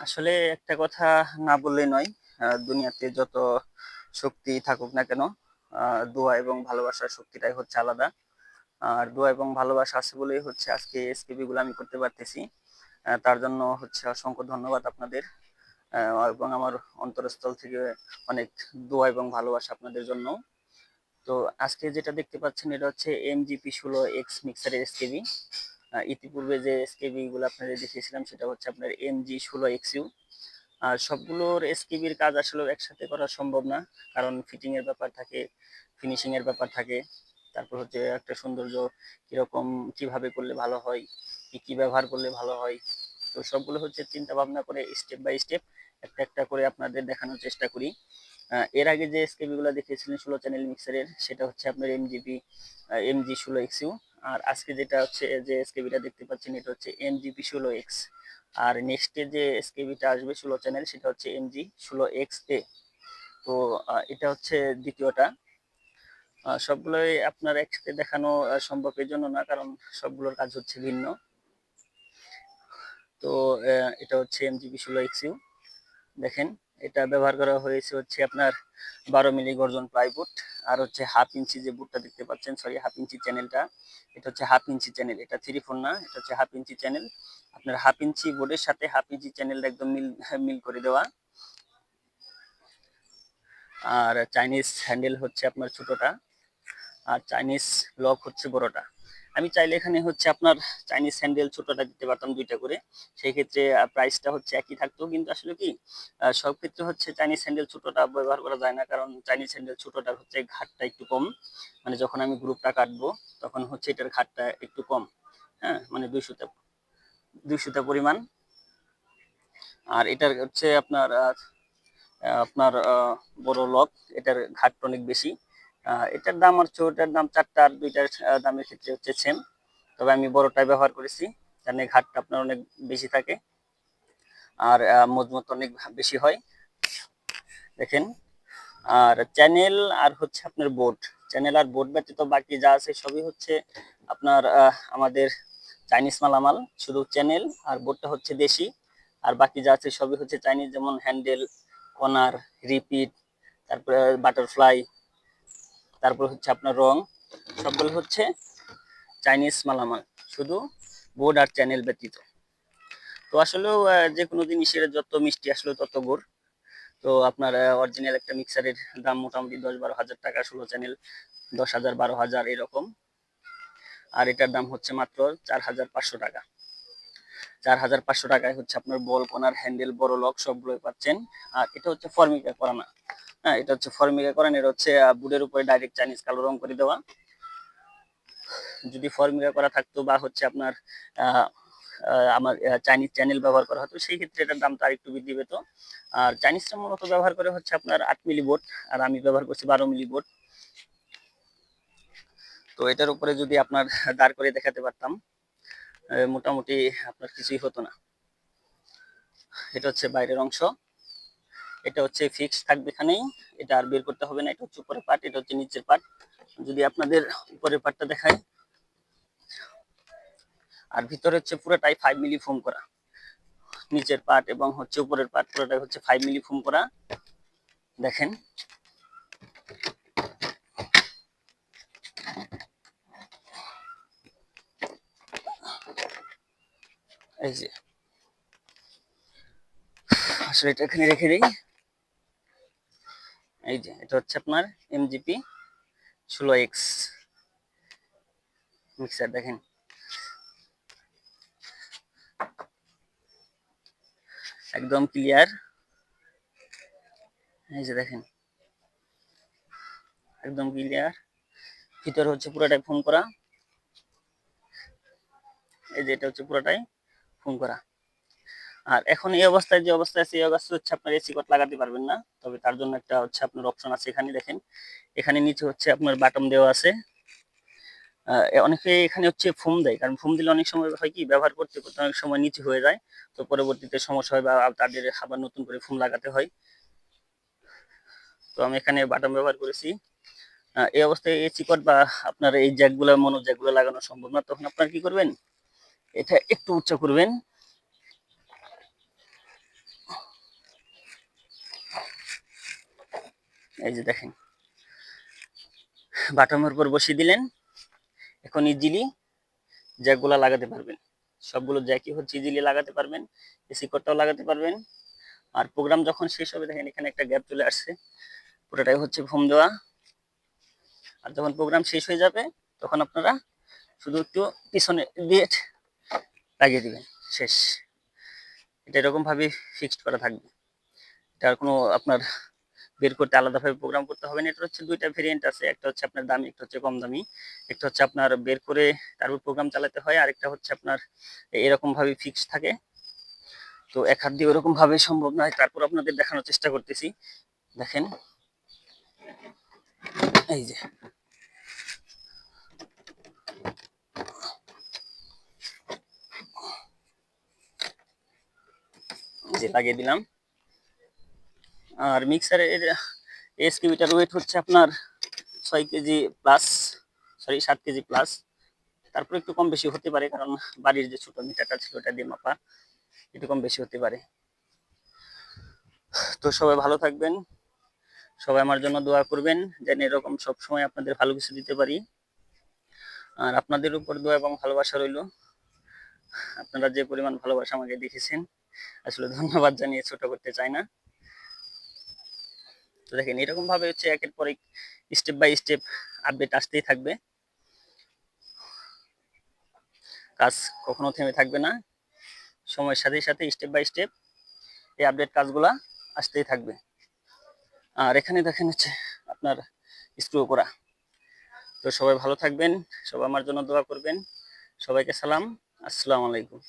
আসলে একটা কথা না বললেই নয়। দুনিয়াতে যত শক্তি থাকুক না কেন, দোয়া এবং ভালোবাসার শক্তিটাই হচ্ছে আলাদা। আর দোয়া এবং ভালোবাসা আছে বলেই হচ্ছে আজকে এসকেপি গুলো আমি করতে পারতেছি। তার জন্য হচ্ছে অসংখ্য ধন্যবাদ আপনাদের। এবং আমার অন্তরস্থল থেকে অনেক দোয়া এবং ভালোবাসা আপনাদের জন্য। তো আজকে যেটা দেখতে পাচ্ছেন এটা হচ্ছে MGP 16X মিক্সারের এসকেবি। ইতিপূর্বে যে এসকেবি গুলো আপনাদের দেখিয়েছিলাম সেটা হচ্ছে আপনার MG 16XU। আর সবগুলোর এসকেবির কাজ আসলে একসাথে করা সম্ভব না, কারণ ফিটিং এর ব্যাপার থাকে, ফিনিশিং এর ব্যাপার থাকে। তারপর হচ্ছে একটা সৌন্দর্য কিরকম, কিভাবে করলে ভালো হয়, কি কি ব্যবহার করলে ভালো হয়। তো সবগুলো হচ্ছে চিন্তা ভাবনা করে স্টেপ বাই স্টেপ একটা একটা করে আপনাদের দেখানোর চেষ্টা করি। এর আগে যে এসকেবি গুলো দেখিয়েছিলেন 16 চ্যানেল মিক্সারের, সেটা হচ্ছে আপনার MG 16XU। আর আজকে যেটা হচ্ছে যে এসকেবিটা দেখতে পাচ্ছেন এটা হচ্ছে MGP 16X। আর নেক্সটে যে এসকেবিটা আসবে 16 চ্যানেল সেটা হচ্ছে MG 16XA। তো এটা হচ্ছে দ্বিতীয়টা। সবগুলোই আপনার একসাথে দেখানো সম্ভব এর জন্য না, কারণ সবগুলোর কাজ হচ্ছে ভিন্ন। তো এটা হচ্ছে MGP 16XU। দেখেন, এটা ব্যবহার করা হয়েছে হচ্ছে আপনার 12 মিলি গর্জন প্লাইউড। আর হচ্ছে হাফ ইঞ্চি যে বুটটা দেখতে পাচ্ছেন, সরি হাফ ইঞ্চি চ্যানেলটা, এটা হচ্ছে হাফ ইঞ্চি চ্যানেল, এটা 3/4 না, এটা হচ্ছে হাফ ইঞ্চি চ্যানেল। আপনার হাফ ইঞ্চি বোর্ডের সাথে হাফ ইঞ্চি চ্যানেলটা একদম মিল মিল করে দেওয়া। আর চাইনিজ হ্যান্ডেল হচ্ছে আপনার ছোটটা, আর চাইনিজ লক হচ্ছে বড়টা। আমি চাইলে এখানে হচ্ছে আপনার চাইনিজ হ্যান্ডেল ছোটটা দিতে পারতাম দুইটা করে, সেই ক্ষেত্রে প্রাইসটা হচ্ছে একই থাকতো। কিন্তু আসলে কি, সব ক্ষেত্রে হচ্ছে চাইনিজ হ্যান্ডেল ছোটটা ব্যবহার করা যায় না, কারণ চাইনিজ হ্যান্ডেল ছোটটার হচ্ছে ঘাটটা একটু কম। মানে যখন আমি গ্রুপটা কাটবো তখন হচ্ছে এটার ঘাটটা একটু কম। হ্যাঁ, মানে 200টা পরিমাণ। আর এটার হচ্ছে আপনার আপনার বড় লক, এটার ঘাটটা অনেক বেশি। এটার দাম আর ছোটটার দাম চারটা আর দুইটার দামের ক্ষেত্রে হচ্ছে সেম। তবে আমি বড়টাই ব্যবহার করেছি, কারণ এই ঘাটটা আপনার অনেক বেশি থাকে আর মজবুত অনেক বেশি হয়। দেখেন, আর চ্যানেল আর হচ্ছে আপনার বোর্ড, চ্যানেল আর বোর্ড ব্যতীত বাকি যা আছে সবই হচ্ছে আপনার আমাদের চাইনিজ মালামাল। শুধু চ্যানেল আর বোর্ডটা হচ্ছে দেশি, আর বাকি যা আছে সবই হচ্ছে চাইনিজ, যেমন হ্যান্ডেল, কর্নার, রিপিট, তারপরে বাটারফ্লাই, তারপর হচ্ছে আপনার রং, সবগুলো হচ্ছে চাইনিজ মালামাল, শুধু বোর্ড আর চ্যানেল ব্যতীত। তো আসলেও যে কোনো জিনিসের যত মিষ্টি আসলে তত গুড়। তো আপনার অরিজিনাল একটা মিক্সারের দাম মোটামুটি 10-12 হাজার টাকা, 16 চ্যানেল 10,000 12,000 এরকম। আর এটার দাম হচ্ছে মাত্র 4,500 টাকা। 4,500 টাকায় হচ্ছে আপনার বল, কোনার, হ্যান্ডেল, বড় লক সবগুলোই পাচ্ছেন। আর এটা হচ্ছে ফর্মিকা করা না। হ্যাঁ, এটা হচ্ছে ফর্মিকা করা, এটা হচ্ছে বুটের উপরে ডাইরেক্ট চাইনিজ কালো রং করে দেওয়া। যদি ফর্মিকা করা থাকতো বা হচ্ছে আপনার আহ আমার চাইনিজ চ্যানেল ব্যবহার করা হতো, সেই ক্ষেত্রে এটার দামটা আরেকটু বৃদ্ধি পেত। আর চাইনিজটা মূলত ব্যবহার করে হচ্ছে আপনার 8 মিলি বোর্ড, আর আমি ব্যবহার করছি 12 মিলি বোর্ড। তো এটার উপরে যদি আপনার দাঁড় করে দেখাতে পারতাম, মোটামুটি আপনার কিছুই হতো না। এটা হচ্ছে বাইরের অংশ, এটা হচ্ছে ফিক্স থাকবে এখানেই, এটা আর বের করতে হবে না। এটা হচ্ছে উপরের পার্ট, এটা হচ্ছে নিচের পার্ট। যদি আপনাদের উপরের পার্টটা দেখায়, আর ভিতরে হচ্ছে পুরোটাই 5 মিলি ফোম করা। নিচের পার্ট এবং হচ্ছে উপরের পার্ট পুরোটাই হচ্ছে 5 মিলি ফোম করা। দেখেন, এই যে, আসলে এটা এখানে রেখে দিই। এই যে, এটা হচ্ছে আপনার MGP 16X মিক্সার। দেখেন, একদম ক্লিয়ার। এই যে দেখেন, একদম ক্লিয়ার। ভিতরে হচ্ছে পুরোটাই ফোম করা। এই যে, এটা হচ্ছে পুরোটাই ফোম করা। আর এখন এই অবস্থায় যে অবস্থায় আছে, এই অবস্থা হচ্ছে আপনার এসি কট লাগাতে পারবেন না। তবে তার জন্য একটা হচ্ছে আপনার অপশন আছে এখানে। দেখেন, এখানে নিচে হচ্ছে আপনার বাটন দেওয়া আছে। অনেকে এখানে হচ্ছে ফোম দেয়, কারণ ফোম দিলে অনেক সময় হয় কি, ব্যবহার করতে করতে অনেক সময় নিচু হয়ে যায়। তো পরবর্তীতে সমস্যা হয় বা তাদের আবার নতুন করে ফোম লাগাতে হয়। তো আমি এখানে বাটন ব্যবহার করেছি। এই অবস্থায় এই চিকট বা আপনার এই জ্যাকগুলো, মনো জ্যাকগুলো লাগানো সম্ভব না। তখন আপনার কি করবেন, এটা একটু উচ্চ করবেন। এই যে দেখেন, বাটামের উপর বসিয়ে দিলেন। এখন ইজিলি জ্যাকগুলা লাগাতে পারবেন। সবগুলো জ্যাকই হচ্ছে ইজিলি লাগাতে পারবেন, এসি কোডটাও লাগাতে পারবেন। আর প্রোগ্রাম যখন শেষ হবে, দেখেন এখানে একটা গ্যাপ চলে আসছে, পুরোটাই হচ্ছে ফোম দেওয়া। আর যখন প্রোগ্রাম শেষ হয়ে যাবে, তখন আপনারা শুধু একটু পিছনে দিয়ে লাগিয়ে দিবেন, শেষ। এটা এরকম ভাবে ফিক্সড করা থাকবে। এটার কোনো আপনার বের করতে আলাদাভাবে প্রোগ্রাম করতে হবে না। এটা হচ্ছে দুইটা ভেরিয়েন্ট আছে, একটা হচ্ছে আপনার দামি, একটা হচ্ছে কম দামি। একটা হচ্ছে আপনার বের করে তারপর প্রোগ্রাম চালাতে হয়, আরেকটা হচ্ছে আপনার এরকম ভাবে ফিক্স থাকে। তো এক হাত দিয়ে ওরকম ভাবে সম্ভব নয়, তারপর আপনাদের দেখানোর চেষ্টা করতেছি। দেখেন এই যে লাগিয়ে দিলাম। আর মিক্সারের এসকিউটার ওয়েট হচ্ছে আপনার 6 KG plus, sorry 7 KG plus. তারপর একটু কম বেশি হতে পারে, কারণ বাড়ির যে ছোট মিটারটা ছিল ওটা দিয়ে মাপা, একটু কম বেশি হতে পারে। তো সবাই ভালো থাকবেন, সবাই আমার জন্য দোয়া করবেন যেন এরকম সবসময় আপনাদের ভালো কিছু দিতে পারি। আর আপনাদের উপর দোয়া এবং ভালোবাসা রইল। আপনারা যে পরিমাণ ভালোবাসা আমাকে দেখেছেন, আসলে ধন্যবাদ জানিয়ে ছোট করতে চাই না। তো দেখেন এরকম ভাবে হচ্ছে একের পর এক স্টেপ বাই স্টেপ আপডেট আসতেই থাকবে, কাজ কখনো থেমে থাকবে না। সময়ের সাথে সাথে স্টেপ বাই স্টেপ এই আপডেট কাজগুলা আসতেই থাকবে। আর এখানে দেখেন হচ্ছে আপনার স্ক্রু করা। তো সবাই ভালো থাকবেন, সবাই আমার জন্য দোয়া করবেন। সবাইকে সালাম, আসসালামু আলাইকুম।